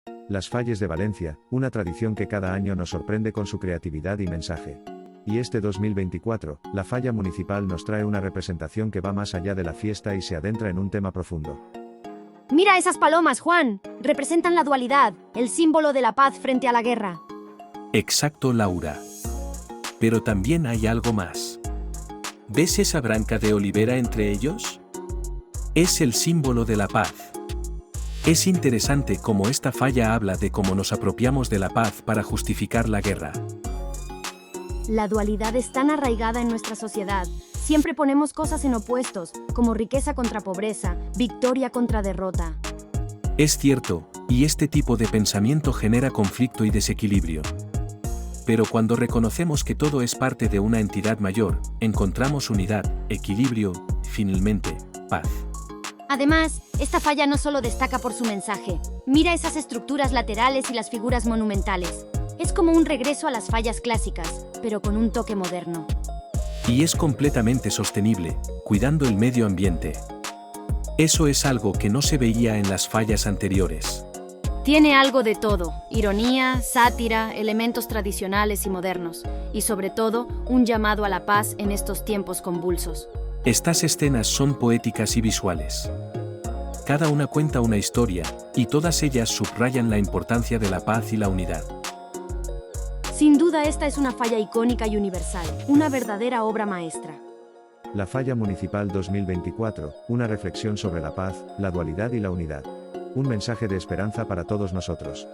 Las Falles de Valencia, una tradición que cada año nos sorprende con su creatividad y mensaje. Y este 2024, la Falla Municipal nos trae una representación que va más allá de la fiesta y se adentra en un tema profundo. Mira esas palomas, Juan. Representan la dualidad, el símbolo de la paz frente a la guerra. Exacto, Laura. Pero también hay algo más. ¿Ves esa branca de olivera entre ellos? Es el símbolo de la paz. Es interesante cómo esta falla habla de cómo nos apropiamos de la paz para justificar la guerra. La dualidad es tan arraigada en nuestra sociedad. Siempre ponemos cosas en opuestos, como riqueza contra pobreza, victoria contra derrota. Es cierto, y este tipo de pensamiento genera conflicto y desequilibrio. Pero cuando reconocemos que todo es parte de una entidad mayor, encontramos unidad, equilibrio, finalmente, paz. Además, esta falla no solo destaca por su mensaje. Mira esas estructuras laterales y las figuras monumentales. Es como un regreso a las fallas clásicas, pero con un toque moderno. Y es completamente sostenible, cuidando el medio ambiente. Eso es algo que no se veía en las fallas anteriores. Tiene algo de todo: ironía, sátira, elementos tradicionales y modernos, y sobre todo, un llamado a la paz en estos tiempos convulsos. Estas escenas son poéticas y visuales. Cada una cuenta una historia, y todas ellas subrayan la importancia de la paz y la unidad. Sin duda, esta es una falla icónica y universal, una verdadera obra maestra. La Falla Municipal 2024, una reflexión sobre la paz, la dualidad y la unidad. Un mensaje de esperanza para todos nosotros.